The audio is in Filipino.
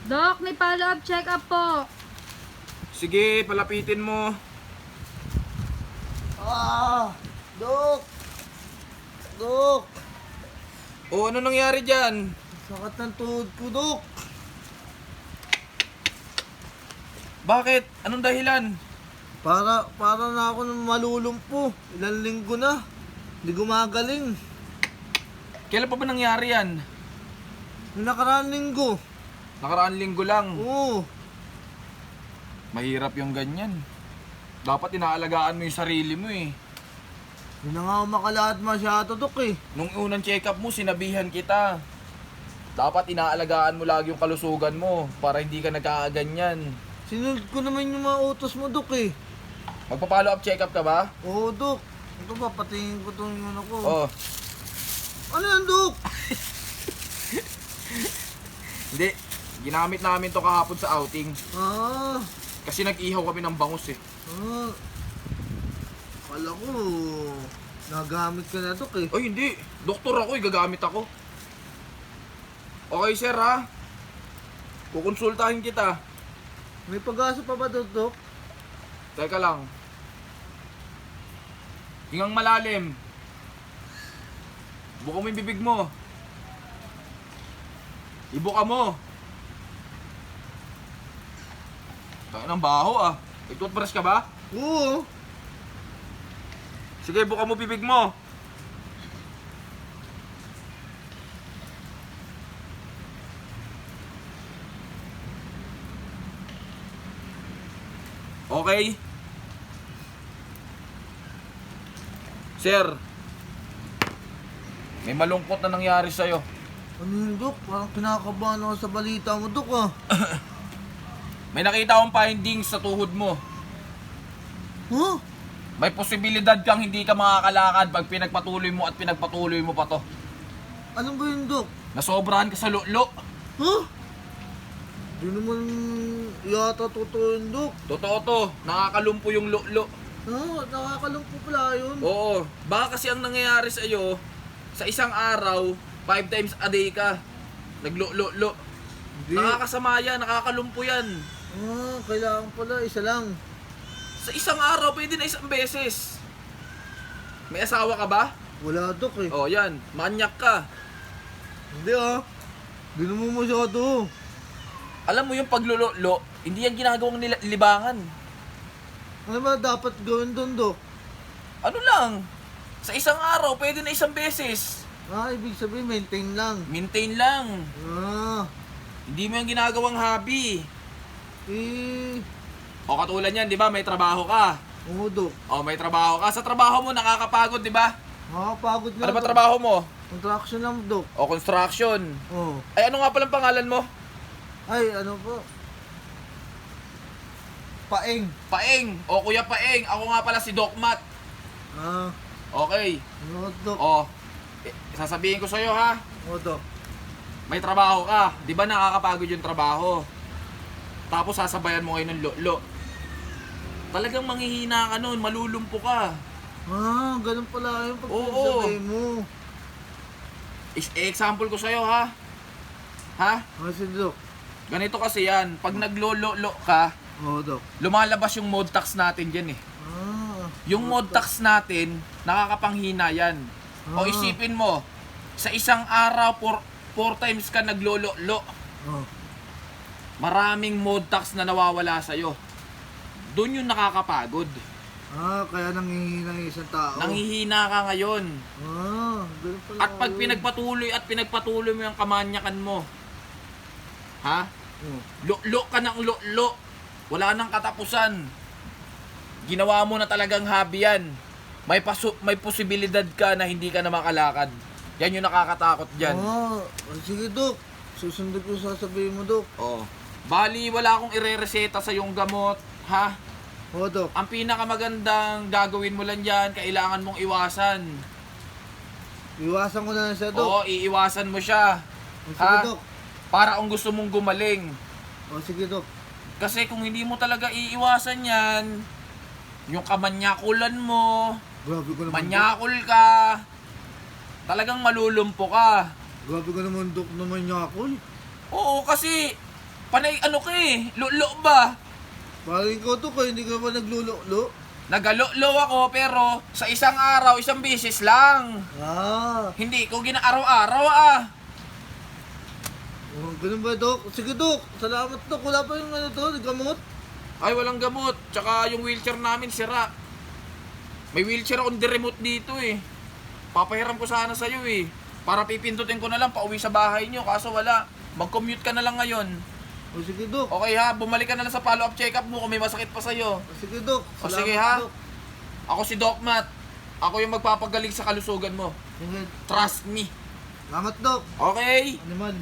Dok, may follow-up check-up po. Sige, palapitin mo. Dok! Dok! O, ano nangyari dyan? Sakit ng tuhod ko, Dok. Bakit? Anong dahilan? Para na ako ng malulumpo. Ilang linggo na. Hindi gumagaling. Kailan pa ba nangyari yan? Yung nakaraang linggo. Nakaraan linggo lang. Oo. Mahirap yung ganyan. Dapat inaalagaan mo yung sarili mo eh. Hindi na nga ako makalahat masyado, Dok eh. Nung unang check-up mo, sinabihan kita. Dapat inaalagaan mo lagi yung kalusugan mo para hindi ka nagkakaganyan. Sinunod ko naman yung mga utos mo, Dok eh. Magpa-follow up check-up ka ba? Oo, Dok. Ito ba, patingin ko itong ano ko. Oo. Ano yan, Dok? Hindi. Ginamit namin to kahapon sa outing. Ah, Kasi nag-ihaw kami ng bangus eh. ah. Akala ko, nagamit ka na, Dok eh. Ay hindi. Doktor ako eh. Gagamit ako. Okay sir ha. Kukonsultahin kita. May pag-asa pa ba, Dok? Teka lang. Hingang malalim. Buka mo yung bibig mo. Ibuka mo. Tayo ng baho ah. May toothbrush ka ba? Oo. Sige, buka mo bibig mo. Okay. Sir, may malungkot na nangyari sa'yo. Ano yun, Dok? Parang kinakabahan ako sa balita mo, Dok ah. May nakita akong findings sa tuhod mo. Huh? May posibilidad kang hindi ka makakalakad pag pinagpatuloy mo at pinagpatuloy mo pa to. Ano ba yun, Dok? Nasobrahan ka sa lulo. Huh? Di naman yata totoo yun, Dok. Totoo to, nakakalumpo yung lulo. Ah, nakakalungko pala yun. Oo, baka kasi ang nangyayari sa iyo, sa isang araw, 5 times a day ka. Naglulo-lo. Hindi. Nakakasama yan, nakakalumpo yan. Ah, kailangan pala, isa lang. Sa isang araw, pwede na isang beses. May asawa ka ba? Wala, Dok eh. O yan, manyak ka. Hindi ah. Di naman masyado. Alam mo yung paglululo, hindi yan ginagawang libangan. Ano ba dapat gawin doon, Dok? Ano lang, sa isang araw, pwede na isang beses. Ah, ibig sabihin, maintain lang. Maintain lang. Ah, Hindi mo yung ginagawang hobby. eh, O katulad yan, di ba? May trabaho ka. oo, Dok. O may trabaho ka. Sa trabaho mo, nakakapagod, di ba? Makakapagod nga, Ano ba Dok. trabaho mo? Contraction lang, Dok. O construction. Oo. Ay, ano nga palang pangalan mo? Ay, ano po? Paeng. Paeng. O Kuya Paeng. Ako nga pala si Doc Matt. Ah, Okay. ano, Dok? O, sasabihin ko sa'yo ha. Oo, Dok. May trabaho ka. Di ba nakakapagod yung trabaho? Tapos sasabayan mo ngayon ng lulo. Talagang manghihina ka nun. Malulumpo ka. Ah, ganun pala yung Oo. pagsasabi mo. Example ko sa'yo ha. Ha? Ah, sige, Dok. Ganito kasi yan. Pag naglolo ka, Oo, Dok. lumalabas yung mod tax natin dyan eh. Ah. Yung mod tax natin, nakakapanghina yan. O Ah. isipin mo, sa isang araw, 4 times ka naglolo-lo. Oh. Maraming mod tax na nawawala sa'yo. Doon yung nakakapagod. Ah, kaya nanghihina yung isang tao. Nanghihina ka ngayon. Ah, ganun pala. At pag yun. pinagpatuloy mo yung kamanyakan mo, ha? Oh. Lo ka ng lo. Wala nang katapusan. Ginawa mo na talagang hobby yan. May posibilidad ka na hindi ka na makalakad. Yan yung nakakatakot dyan. Ah, sige, Dok. Susundin ko yung sasabihin mo, Dok. Oh. Bali, wala akong ire-reseta sa yung gamot, ha? Oo, Dok. Ang pinakamagandang gagawin mo lang dyan, kailangan mong iwasan. Iwasan ko na lang siya, Dok. Oo, iiwasan mo siya. Oh, sige, Ha? Dok. Para kung gusto mong gumaling. Oh, sige, Dok. Kasi kung hindi mo talaga iiwasan yan, yung kamanyakulan mo, Grabe ko naman, Dok. manyakul ka, talagang malulumpo ka. Grabe ka naman, Dok, naman niya ako. Oo, kasi Panay ano ka eh, lulo ba? Parang ikaw to, kaya hindi ka pa naglululo. Nagalo-lo ako pero sa isang araw, isang beses lang. Ah, Hindi ko gina-araw-araw ah. oh, ganun ba, Dok? Sige, Dok. Salamat, Dok. Wala pa yung ano to, gamot. Ay, walang gamot. Tsaka yung wheelchair namin sira. May wheelchair on the remote dito eh. Papahiram ko sana sa'yo eh. Para pipindutin ko na lang pauwi sa bahay nyo. Kaso wala. Mag-commute ka na lang ngayon. O sige, Dok. Okay ha, bumalik ka na lang sa follow-up check-up mo kung may masakit pa sa'yo. O sige, Dok. O sige ha. Dok. Ako si Doc Matt. Ako yung magpapagaling sa kalusugan mo. Sige. Trust me. Salamat, Dok. Okay? Ano man.